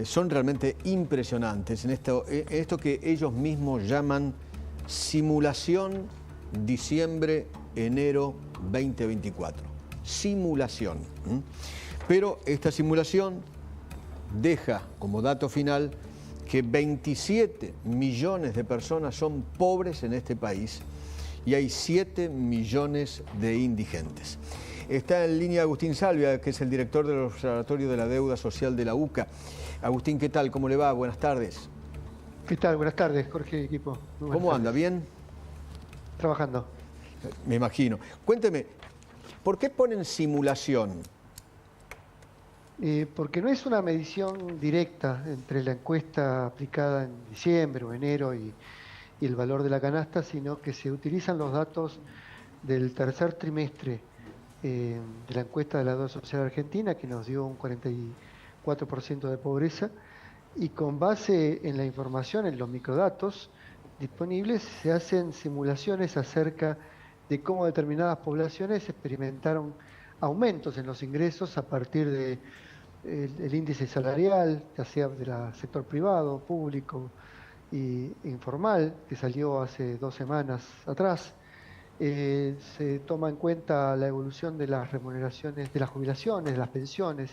son realmente impresionantes en esto que ellos mismos llaman simulación diciembre-enero 2024. Simulación. Pero esta simulación deja como dato final que 27 millones de personas son pobres en este país y hay 7 millones de indigentes. Está en línea Agustín Salvia, que es el director del Observatorio de la Deuda Social de la UCA. Agustín, ¿qué tal? ¿Cómo le va? Buenas tardes. ¿Qué tal? Buenas tardes, Jorge y equipo. ¿Cómo anda? ¿Bien? Trabajando. Me imagino. Cuénteme, ¿por qué ponen simulación? Porque no es una medición directa entre la encuesta aplicada en diciembre o enero y el valor de la canasta, sino que se utilizan los datos del tercer trimestre de la encuesta de la Deuda Social Argentina, que nos dio un 44% de pobreza, y con base en la información, en los microdatos disponibles, se hacen simulaciones acerca de cómo determinadas poblaciones experimentaron aumentos en los ingresos a partir de el índice salarial, ya sea del sector privado, público e informal, que salió hace 2 semanas atrás. Se toma en cuenta la evolución de las remuneraciones, de las jubilaciones, de las pensiones,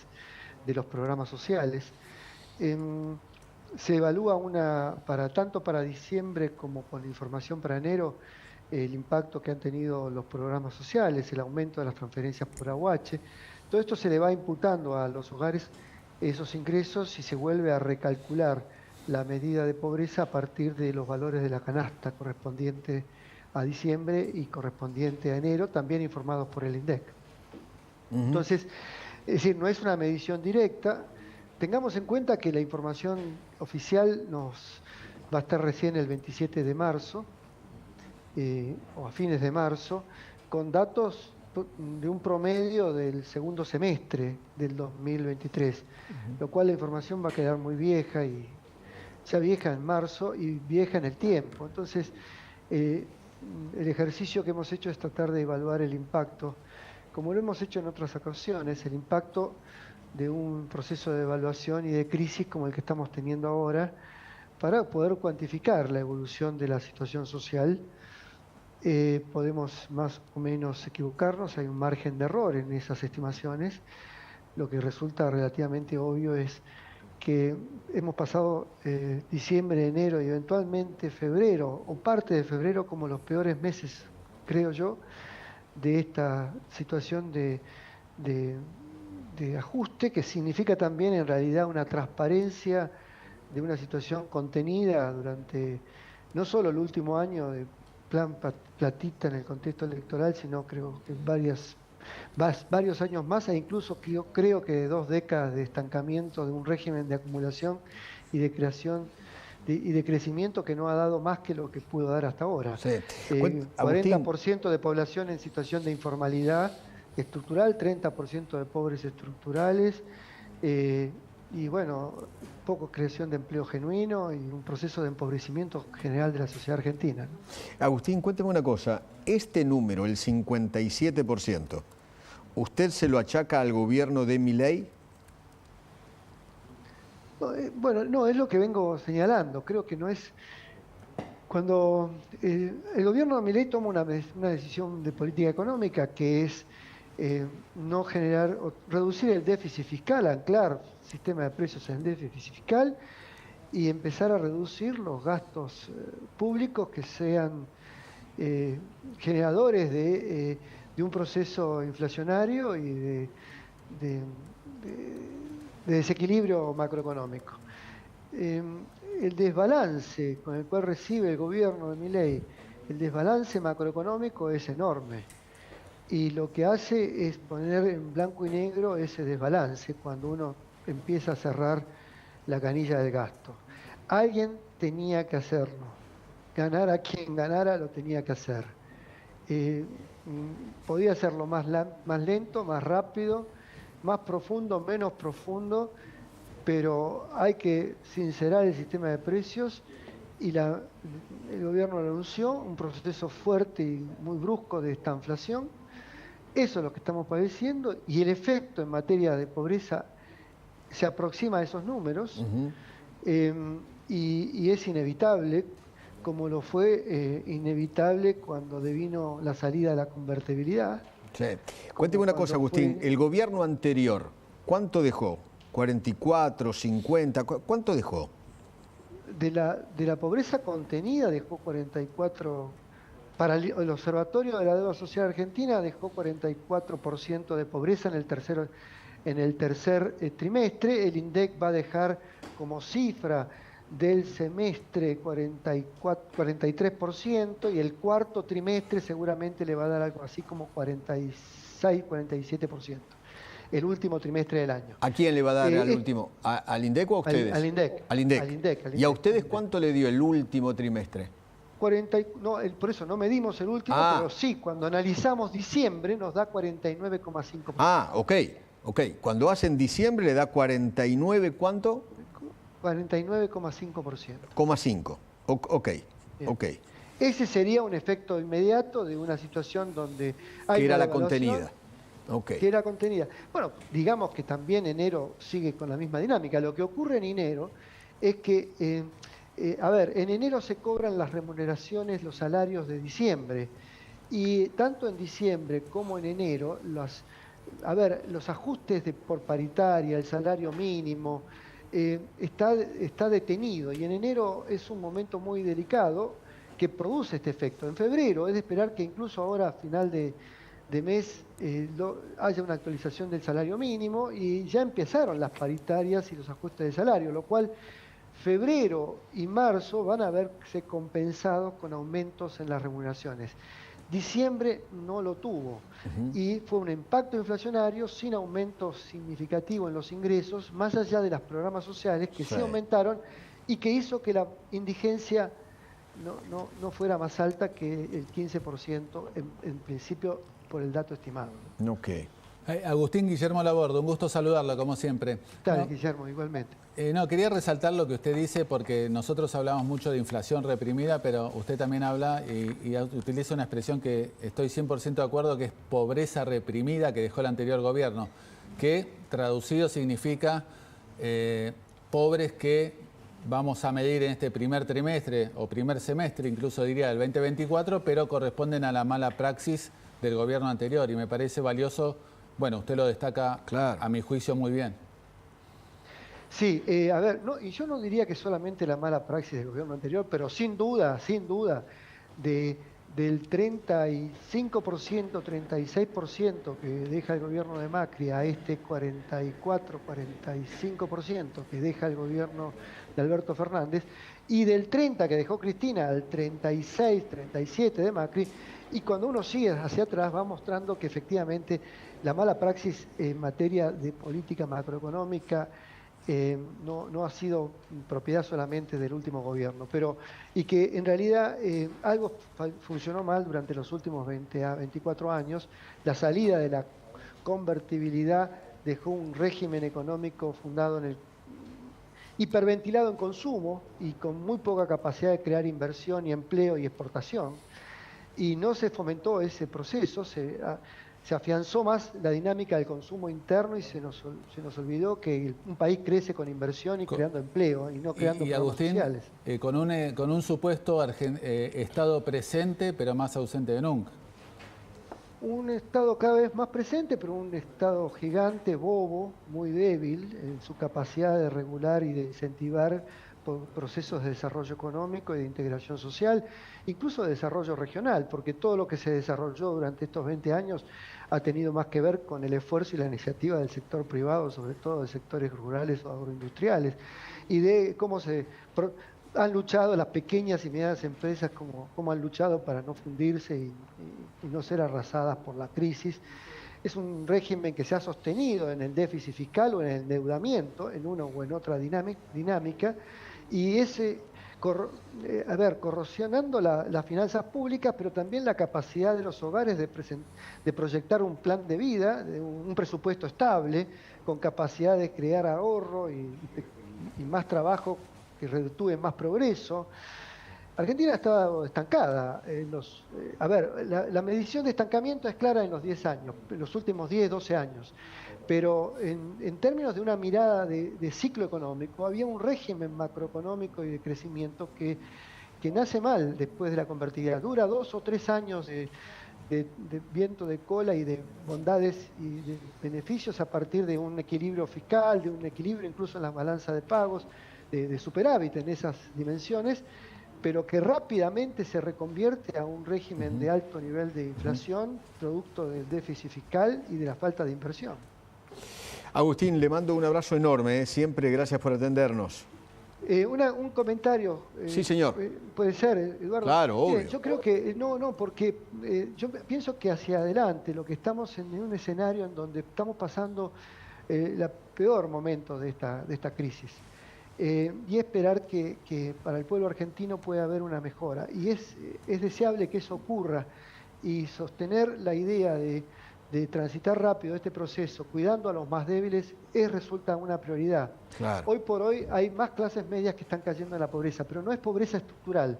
de los programas sociales. Se evalúa tanto para diciembre como con información para enero, el impacto que han tenido los programas sociales, el aumento de las transferencias por AUH. Todo esto se le va imputando a los hogares esos ingresos y se vuelve a recalcular la medida de pobreza a partir de los valores de la canasta correspondiente a diciembre y correspondiente a enero, también informados por el INDEC. Entonces, es decir, no es una medición directa. Tengamos en cuenta que la información oficial va a estar recién el 27 de marzo, o a fines de marzo, con datos de un promedio del segundo semestre del 2023, lo cual la información va a quedar muy vieja, y ya vieja en marzo y vieja en el tiempo. Entonces, el ejercicio que hemos hecho es tratar de evaluar el impacto, como lo hemos hecho en otras ocasiones, el impacto de un proceso de evaluación y de crisis como el que estamos teniendo ahora, para poder cuantificar la evolución de la situación social. Podemos más o menos equivocarnos, hay un margen de error en esas estimaciones. Lo que resulta relativamente obvio es que hemos pasado diciembre, enero y eventualmente febrero o parte de febrero como los peores meses, creo yo, de esta situación de ajuste, que significa también en realidad una transparencia de una situación contenida durante no solo el último año de plan platita en el contexto electoral, sino creo que varios años más, e incluso yo creo que 2 décadas de estancamiento de un régimen de acumulación y de creación y de crecimiento que no ha dado más que lo que pudo dar hasta ahora. Sí. 40% de población en situación de informalidad estructural, 30% de pobres estructurales, y bueno, poco creación de empleo genuino y un proceso de empobrecimiento general de la sociedad argentina, ¿no? Agustín, cuénteme una cosa, este número, el 57%, ¿usted se lo achaca al gobierno de Milei? Bueno, no, es lo que vengo señalando. Creo que no es... Cuando el gobierno de Milei toma una decisión de política económica, que es no generar o reducir el déficit fiscal, anclar el sistema de precios en el déficit fiscal y empezar a reducir los gastos públicos que sean generadores de un proceso inflacionario y de desequilibrio macroeconómico. El desbalance con el cual recibe el gobierno de Milei, el desbalance macroeconómico es enorme. Y lo que hace es poner en blanco y negro ese desbalance cuando uno empieza a cerrar la canilla del gasto. Alguien tenía que hacerlo. Ganara quien ganara, lo tenía que hacer. Podía hacerlo más lento, más rápido, más profundo, menos profundo, pero hay que sincerar el sistema de precios y el gobierno anunció un proceso fuerte y muy brusco de estanflación. Eso es lo que estamos padeciendo, y el efecto en materia de pobreza se aproxima a esos números, y es inevitable, como lo fue inevitable cuando devino la salida de la convertibilidad. Sí. Cuénteme una cosa, Agustín, el gobierno anterior, ¿cuánto dejó? ¿44, 50? ¿Cuánto dejó? De la pobreza contenida dejó 44, para el Observatorio de la Deuda Social Argentina dejó 44% de pobreza en el tercer trimestre. El INDEC va a dejar como cifra del semestre 43%, y el cuarto trimestre seguramente le va a dar algo así como 46, 47%. El último trimestre del año. ¿A quién le va a dar al último? ¿Al INDEC o a ustedes? Al INDEC. Al INDEC. ¿Y a ustedes cuánto le dio el último trimestre? Por eso no medimos el último, pero sí, cuando analizamos diciembre nos da 49,5%. Ah, ok. Cuando hacen diciembre le da 49, ¿cuánto? 49,5%. 5. Ok. Ese sería un efecto inmediato de una situación donde hay que era una la contenida. Que era contenida. Bueno, digamos que también enero sigue con la misma dinámica. Lo que ocurre en enero es que, en enero se cobran las remuneraciones, los salarios de diciembre. Y tanto en diciembre como en enero, los ajustes por paritaria, el salario mínimo, está detenido. Y en enero es un momento muy delicado que produce este efecto. En febrero es de esperar que incluso ahora a final de mes haya una actualización del salario mínimo, y ya empezaron las paritarias y los ajustes de salario, lo cual febrero y marzo van a verse compensados con aumentos en las remuneraciones. Diciembre no lo tuvo, y fue un impacto inflacionario sin aumento significativo en los ingresos, más allá de los programas sociales que sí aumentaron, y que hizo que la indigencia no fuera más alta que el 15% en principio, por el dato estimado. Ok. Agustín Guillermo Laborde, un gusto saludarlo, como siempre. Tal, Guillermo, igualmente. Quería resaltar lo que usted dice, porque nosotros hablamos mucho de inflación reprimida, pero usted también habla y utiliza una expresión que estoy 100% de acuerdo, que es pobreza reprimida, que dejó el anterior gobierno, que traducido significa pobres que vamos a medir en este primer trimestre o primer semestre, incluso diría del 2024, pero corresponden a la mala praxis del gobierno anterior, y me parece valioso. Bueno, usted lo destaca, claro, a mi juicio, muy bien. Sí, y yo no diría que solamente la mala praxis del gobierno anterior, pero sin duda, del 35%, 36% que deja el gobierno de Macri a este 44, 45% que deja el gobierno de Alberto Fernández, y del 30% que dejó Cristina al 36, 37% de Macri. Y cuando uno sigue hacia atrás va mostrando que efectivamente la mala praxis en materia de política macroeconómica no ha sido propiedad solamente del último gobierno, y que en realidad algo funcionó mal durante los últimos 20 a 24 años. La salida de la convertibilidad dejó un régimen económico fundado en el hiperventilado en consumo y con muy poca capacidad de crear inversión y empleo y exportación. Y no se fomentó ese proceso, se afianzó más la dinámica del consumo interno, y se nos olvidó que un país crece con inversión y creando empleo, y no creando programas sociales. Con un supuesto Estado presente, pero más ausente de nunca. Un Estado cada vez más presente, pero un Estado gigante, bobo, muy débil en su capacidad de regular y de incentivar procesos de desarrollo económico y de integración social, incluso de desarrollo regional, porque todo lo que se desarrolló durante estos 20 años ha tenido más que ver con el esfuerzo y la iniciativa del sector privado, sobre todo de sectores rurales o agroindustriales, y de cómo han luchado las pequeñas y medianas empresas, cómo han luchado para no fundirse y no ser arrasadas por la crisis. Es un régimen que se ha sostenido en el déficit fiscal o en el endeudamiento, en una o en otra dinámica, y corrosionando las finanzas públicas, pero también la capacidad de los hogares de proyectar un plan de vida, un presupuesto estable, con capacidad de crear ahorro y más trabajo que reditúe más progreso. Argentina estaba estancada. A ver, la medición de estancamiento es clara en los 10 años, en los últimos 10, 12 años. Pero en términos de una mirada de ciclo económico, había un régimen macroeconómico y de crecimiento que nace mal después de la convertibilidad. Dura 2 o 3 años de viento de cola y de bondades y de beneficios a partir de un equilibrio fiscal, de un equilibrio incluso en las balanzas de pagos, de superávit en esas dimensiones, pero que rápidamente se reconvierte a un régimen de alto nivel de inflación, producto del déficit fiscal y de la falta de inversión. Agustín, le mando un abrazo enorme, siempre gracias por atendernos. Un comentario. Sí, señor. Puede ser, Eduardo. Claro, obvio. Yo creo que porque yo pienso que hacia adelante lo que estamos en un escenario en donde estamos pasando el peor momento de esta crisis. Y esperar que para el pueblo argentino pueda haber una mejora. Y es deseable que eso ocurra y sostener la idea de transitar rápido este proceso, cuidando a los más débiles, resulta una prioridad. Claro. Hoy por hoy hay más clases medias que están cayendo en la pobreza, pero no es pobreza estructural.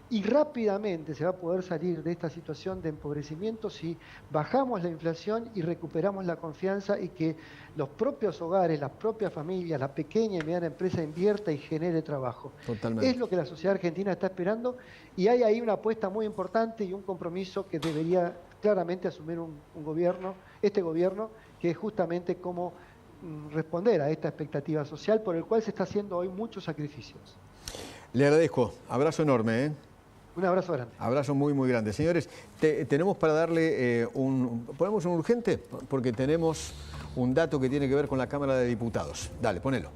Y rápidamente se va a poder salir de esta situación de empobrecimiento si bajamos la inflación y recuperamos la confianza y que los propios hogares, las propias familias, la pequeña y mediana empresa invierta y genere trabajo. Totalmente. Es lo que la sociedad argentina está esperando y hay ahí una apuesta muy importante y un compromiso que debería claramente asumir este gobierno, que es justamente cómo responder a esta expectativa social por el cual se está haciendo hoy muchos sacrificios. Le agradezco. Abrazo enorme, ¿eh? Un abrazo grande. Abrazo muy, muy grande. Señores, tenemos para darle ¿ponemos un urgente? Porque tenemos un dato que tiene que ver con la Cámara de Diputados. Dale, ponelo.